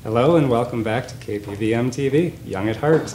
Hello and welcome back to KPVM TV, Young at Heart.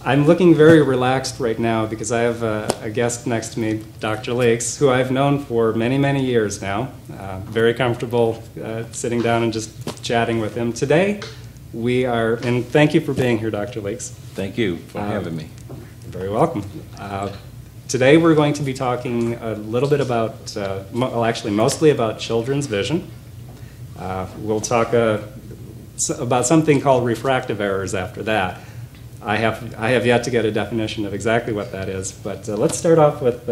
I'm looking very relaxed right now because I have a guest next to me, Dr. Lakes, who I've known for many, many years now. Very comfortable sitting down and just chatting with him. Today, and thank you for being here, Dr. Lakes. Thank you for having me. You're very welcome. Today we're going to be talking a little bit about, well actually mostly about children's vision. We'll talk about something called refractive errors after that. I have yet to get a definition of exactly what that is, but let's start off with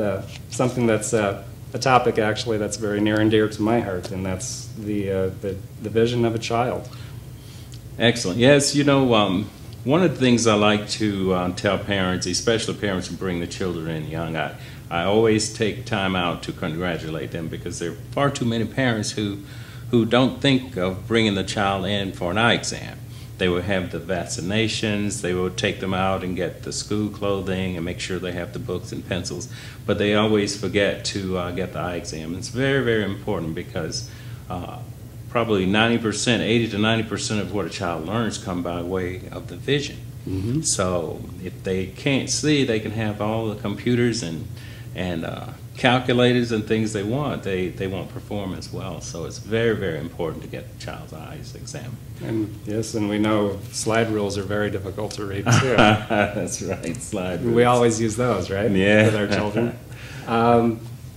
something that's a topic actually that's very near and dear to my heart, and that's the vision of a child. Excellent. Yes, you know, one of the things I like to tell parents, especially parents who bring the children in young, I always take time out to congratulate them because there are far too many parents who don't think of bringing the child in for an eye exam. They will have the vaccinations, they will take them out and get the school clothing and make sure they have the books and pencils, but they always forget to get the eye exam. It's very, very important because probably 90%, 80 to 90% of what a child learns come by way of the vision. Mm-hmm. So if they can't see, they can have all the computers and calculators and things they want, they won't perform as well. So it's very, very important to get the child's eyes examined. And yes, and we know slide rules are very difficult to read too. That's right, slide rules. We always use those, right? Yeah. With our children.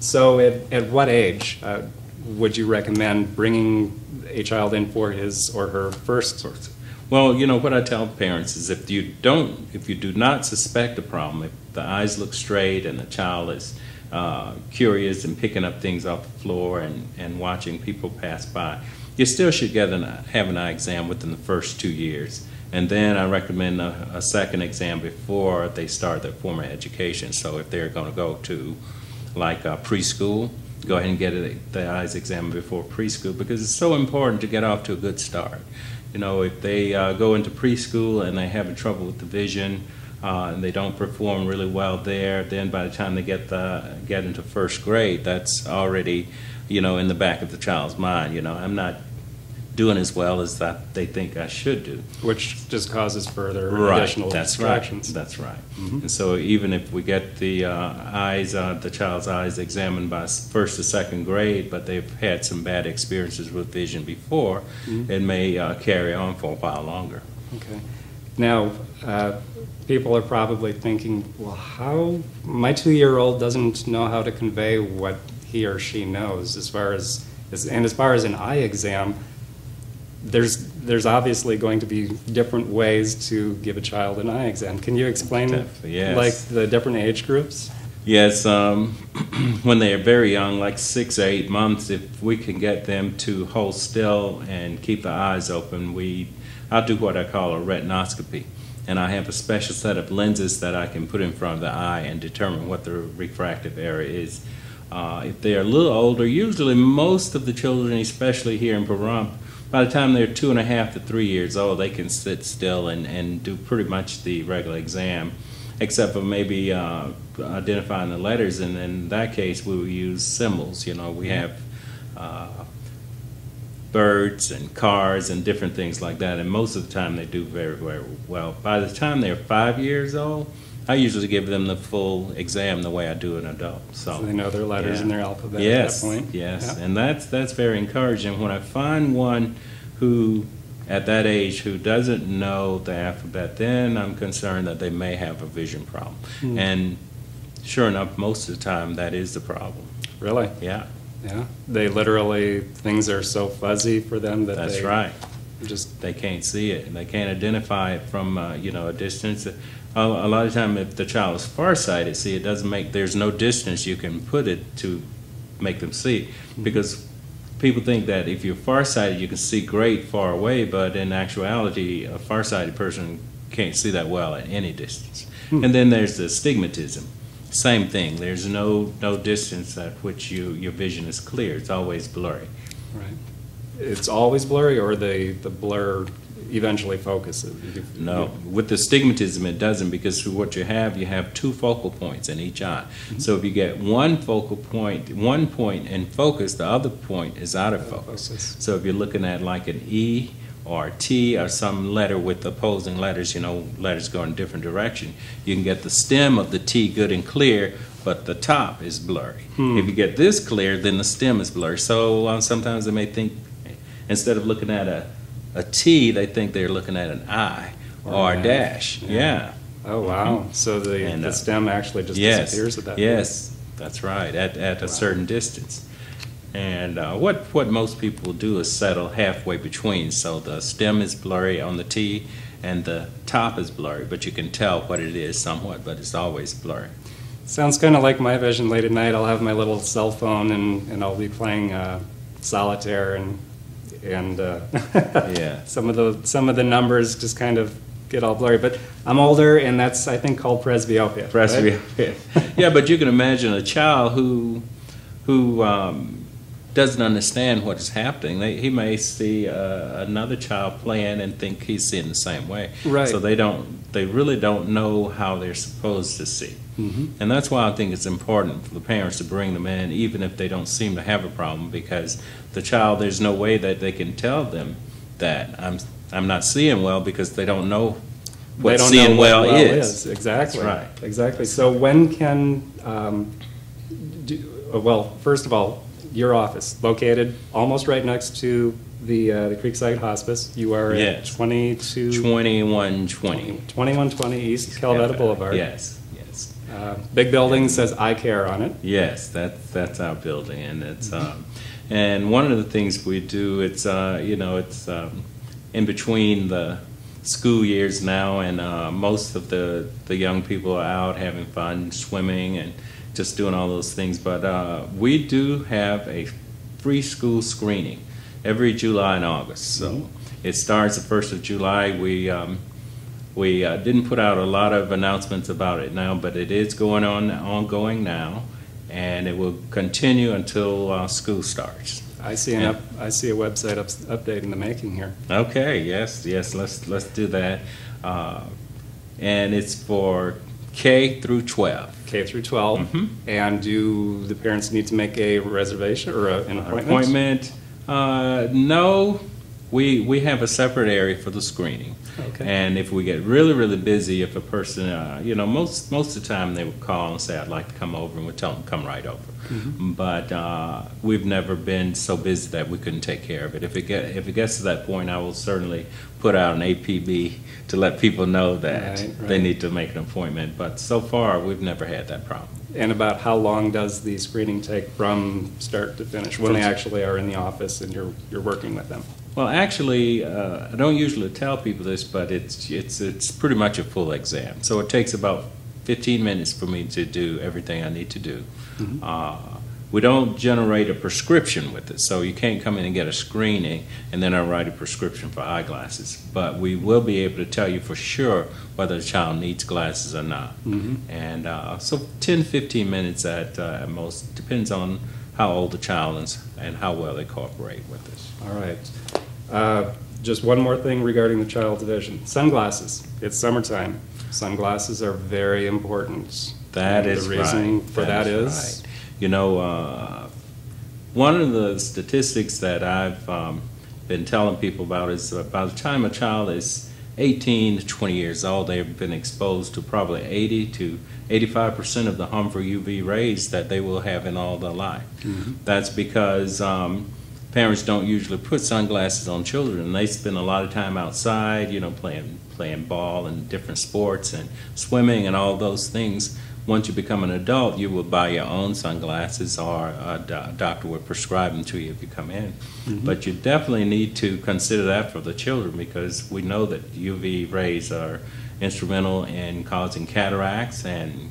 So at what age would you recommend bringing a child in for his or her first source? Well, you know, what I tell parents is if you do not suspect a problem, if the eyes look straight and the child is curious and picking up things off the floor and watching people pass by, you still should have an eye exam within the first 2 years. And then I recommend a second exam before they start their formal education. So if they're going to go to like preschool, go ahead and get the eyes examined before preschool because it's so important to get off to a good start. You know, if they go into preschool and they're having trouble with the vision and they don't perform really well there, then by the time they get into first grade, that's already, you know, in the back of the child's mind. You know, I'm not doing as well as they think I should do. Which just causes further additional distractions. That's right. Mm-hmm. And so even if we get the the child's eyes examined by first or second grade, but they've had some bad experiences with vision before, mm-hmm. it may carry on for a while longer. Okay. Now, people are probably thinking, well, how my 2-year-old doesn't know how to convey what he or she knows as far as an eye exam. There's obviously going to be different ways to give a child an eye exam. Can you explain yes. like the different age groups? Yes, when they are very young, like 6 or 8 months, if we can get them to hold still and keep the eyes open, I'll do what I call a retinoscopy. And I have a special set of lenses that I can put in front of the eye and determine what the refractive error is. If they're a little older, usually most of the children, especially here in Pahrump, by the time they're 2.5 to 3 years old, they can sit still and do pretty much the regular exam, except for maybe identifying the letters. And in that case, we will use symbols. You know, we have birds and cars and different things like that. And most of the time, they do very, very well. By the time they're 5 years old, I usually give them the full exam the way I do an adult. So they know their letters and their alphabet yes, at that point. Yes, yeah. And that's very encouraging. When I find one who, at that age, who doesn't know the alphabet, then I'm concerned that they may have a vision problem. Mm. And sure enough, most of the time, that is the problem. Really? Yeah. Yeah. They literally, things are so fuzzy for them that that's right. They can't see it. They can't identify it from you know, a distance. A lot of time, if the child is farsighted, see, it doesn't make. There's no distance you can put it to make them see, because people think that if you're farsighted, you can see great far away, but in actuality, a farsighted person can't see that well at any distance. And then there's the astigmatism. Same thing. There's no distance at which your vision is clear. It's always blurry. Right. It's always blurry, or the blur eventually focuses? No, with the astigmatism it doesn't, because what you have 2 focal points in each eye. Mm-hmm. So if you get one focal point, one point in focus, the other point is out of focus. So if you're looking at like an E or T or some letter with opposing letters, letters go in a different direction. You can get the stem of the T good and clear, but the top is blurry. If you get this clear, then the stem is blurry. So sometimes they may think, instead of looking at a T, they think they're looking at an I or a dash. Yeah. Oh, wow. So the stem actually just disappears at that point. Yes, that's right, at a certain distance. And what most people do is settle halfway between. So the stem is blurry on the T and the top is blurry, but you can tell what it is somewhat, but it's always blurry. Sounds kind of like my vision late at night. I'll have my little cell phone and I'll be playing solitaire and Yeah. some of the numbers just kind of get all blurry. But I'm older, and that's, I think, called presbyopia. Presbyopia. Right? Yeah, but you can imagine a child who doesn't understand what is happening. He may see another child playing and think he's seeing the same way. Right. So they really don't know how they're supposed to see. And that's why I think it's important for the parents to bring them in, even if they don't seem to have a problem, because the child, there's no way that they can tell them that I'm not seeing well, because they don't know what seeing well is. Exactly. That's right. Exactly. So when can, well, first of all, your office, located almost right next to the Creekside Hospice. You are at 2120 East Calvetta Boulevard. Yes. Big building, says I Care on it. Yes, that's our building, and it's and one of the things we do, it's it's in between the school years now, and most of the young people are out having fun, swimming and just doing all those things. But we do have a free school screening every July and August. So it starts the 1st of July. We didn't put out a lot of announcements about it now, but it is ongoing now, and it will continue until school starts. I see a website update in the making here. Okay, yes, let's do that. And it's for K through 12. K through 12. And do the parents need to make a reservation or an appointment? No. We have a separate area for the screening. Okay. And if we get really, really busy, if a person, most of the time they would call and say, I'd like to come over, and we'd tell them, come right over. But we've never been so busy that we couldn't take care of it. If it gets to that point, I will certainly put out an APB to let people know that they need to make an appointment. But so far, we've never had that problem. And about how long does the screening take from start to finish, when they actually are in the office and you're working with them? Well, actually, I don't usually tell people this, but it's pretty much a full exam. So it takes about 15 minutes for me to do everything I need to do. We don't generate a prescription with it, so you can't come in and get a screening and then I write a prescription for eyeglasses. But we will be able to tell you for sure whether the child needs glasses or not. And so 10, 15 minutes at most, depends on how old the child is and how well they cooperate with us. All right. Just one more thing regarding the child's vision. Sunglasses. It's summertime. Sunglasses are very important. That is right. The reason for that is? One of the statistics that I've been telling people about is by the time a child is 18 to 20 years old, they've been exposed to probably 80 to 85% of the harmful UV rays that they will have in all their life. That's because parents don't usually put sunglasses on children. They spend a lot of time outside, playing ball and different sports and swimming and all those things. Once you become an adult, you will buy your own sunglasses, or a doctor will prescribe them to you if you come in. But you definitely need to consider that for the children, because we know that UV rays are instrumental in causing cataracts and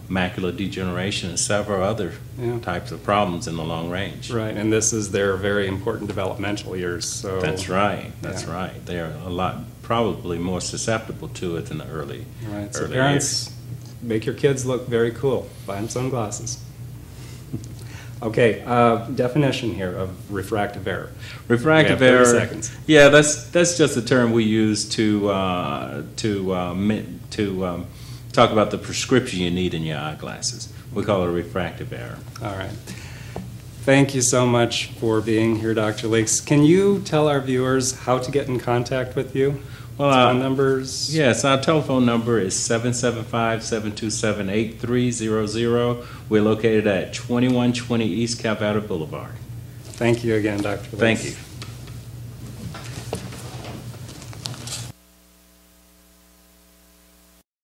macular degeneration and several other types of problems in the long range. Right, and this is their very important developmental years. So that's right. Right. They're probably more susceptible to it in the early So early parents, years. Make your kids look very cool. Buy them sunglasses. Okay, definition here of refractive error. Refractive error. 30 seconds. Yeah, that's just a term we use to talk about the prescription you need in your eyeglasses. We call it a refractive error. All right. Thank you so much for being here, Dr. Lakes. Can you tell our viewers how to get in contact with you? Well, phone numbers? Yes, our telephone number is 775-727-8300. We're located at 2120 East Calvada Boulevard. Thank you again, Dr. Lakes. Thank you.